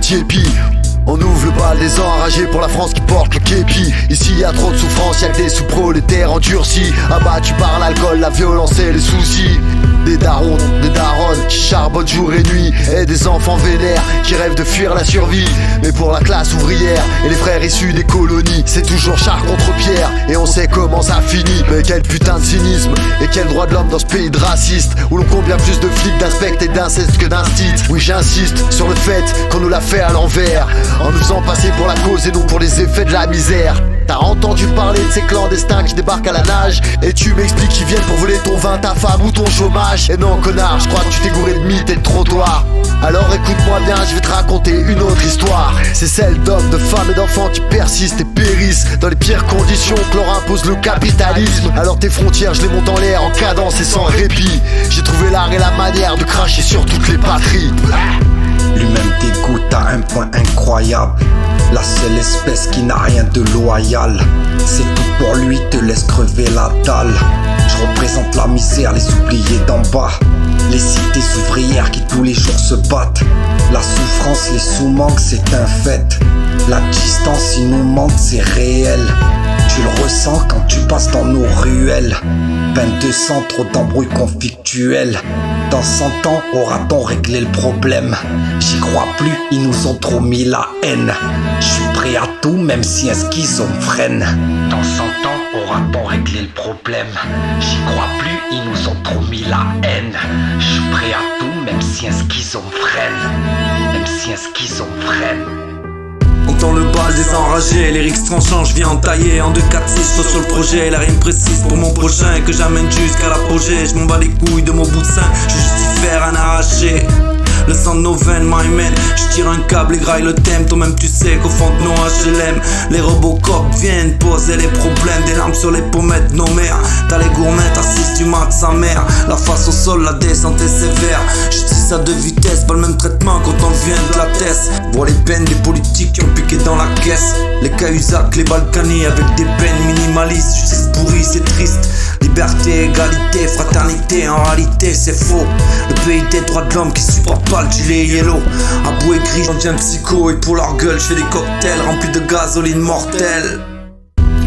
tiépi. On ouvre le bal des enragés pour la France qui porte le képi. Ici y a trop de souffrance, y'a que des sous-prolétaires endurcis, abattus par l'alcool, la violence et les soucis. Des darons, des daronnes qui charbonnent jour et nuit, et des enfants vénères qui rêvent de fuir la survie. Mais pour la classe ouvrière et les frères issus des colonies, c'est toujours char contre pierre, et on sait comment ça finit. Mais quel putain de cynisme, et quel droit de l'homme dans ce pays de raciste, où l'on compte bien plus de flics, d'inspects et d'incestes que d'instits. Oui, j'insiste sur le fait qu'on nous l'a fait à l'envers, en nous faisant passer pour la cause et non pour les effets de la misère. T'as entendu parler de ces clandestins qui débarquent à la nage, et tu m'expliques qu'ils viennent pour voler ton vin, ta femme ou ton chômage. Et non connard, je crois que tu t'es gouré de mythes et de trottoirs. Alors écoute-moi bien, je vais te raconter une autre histoire. C'est celle d'hommes, de femmes et d'enfants qui persistent et périssent dans les pires conditions que leur impose le capitalisme. Alors tes frontières, je les monte en l'air en cadence et sans répit. J'ai trouvé l'art et la manière de cracher sur toutes les patries. Lui-même dégoûte à un point incroyable. La seule espèce qui n'a rien de loyal. C'est tout pour lui, te laisse crever la dalle. Je représente la misère, les oubliés d'en bas. Les cités ouvrières qui tous les jours se battent. La souffrance, les sous-manques, c'est un fait. La distance, il nous manque, c'est réel. Tu le ressens quand tu passes dans nos ruelles. 2200, trop d'embrouilles conflictuelles. Dans 100 ans, aura-t-on réglé le problème? J'y crois plus, ils nous ont trop mis la haine. Je suis prêt à tout, même si un schizophrène. Dans 100 ans, aura-t-on réglé le problème? J'y crois plus, ils nous ont trop mis la haine. Je suis prêt à tout, même si un schizophrène. Même si un schizophrène. Entends le bal des enragés, les lyrics tranchants, je viens entailler en 2-4-6, saute sur le projet, la rime précise pour mon prochain que j'amène jusqu'à l'apogée. Je m'en bats les couilles de mon bout de sein, je veux juste y faire un arraché. Le sang de nos veines, my man. Je tire un câble et graille le thème. Toi-même tu sais qu'au fond de nos HLM, les Robocop viennent poser les problèmes. Des larmes sur les pommettes de nos mères. T'as les gourmets, t'as 6 du mat sa mère. La face au sol, la descente est sévère. Je tisse à 2 vitesses, pas le même traitement quand on vient de la tête. Vois les peines des politiques qui ont piqué dans la caisse. Les Cahuzac, les Balkany avec des peines minimalistes. Justice pourrie, c'est triste. Liberté, égalité, fraternité, en réalité c'est faux. Le pays des droits de l'homme qui supporte pas le gilet yellow. À bout et gris, j'en deviens psycho et pour leur gueule, je fais des cocktails remplis de gasoline mortelle.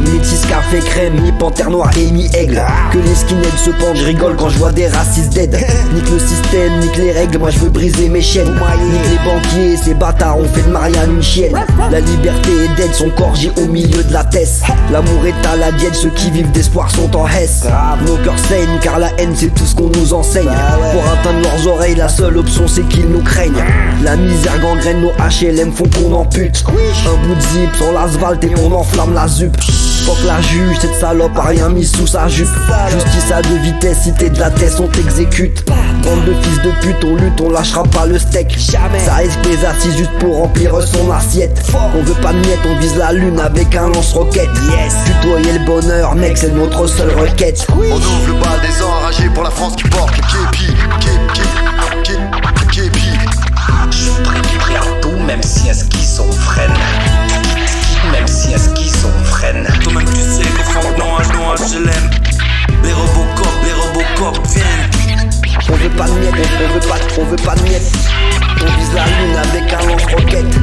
Métis, café, crème, mi-panthère noire et mi-aigle. Que les skinheads se pendent, je rigole quand je vois des racistes dead. Nique le système, nique les règles, moi je veux briser mes chaînes. Nique les banquiers, ces bâtards ont fait de Marianne une chienne. La liberté est dead, son corps j'ai au milieu de la tête. L'amour est à la diète, ceux qui vivent d'espoir sont en hesse. Nos cœurs saignent car la haine c'est tout ce qu'on nous enseigne. Pour atteindre leurs oreilles, la seule option c'est qu'ils nous craignent. La misère gangrène, nos HLM font qu'on ampute. Un bout de zip sur l'asphalte et on enflamme la zup. Fuck la juge, cette salope a rien mis sous sa jupe. Justice à 2 vitesses, si t'es de la tête, on t'exécute. Bande de fils de pute, on lutte, on lâchera pas le steak. Ça risque les assises juste pour remplir son assiette. On veut pas de miettes, on vise la lune avec un lance-roquette. Tutoyer le bonheur, mec, c'est notre seule requête. On ouvre le bal des enragés pour la France qui porte le képi. Képi. Je suis prêt à tout, même si un schizophrène. Même si un schizophrène. Toi-même tu sais qu'au fond de nos HLM, les Robocop viennent. On veut pas de miettes, on veut pas de miettes. On vise la lune avec un lance-roquette.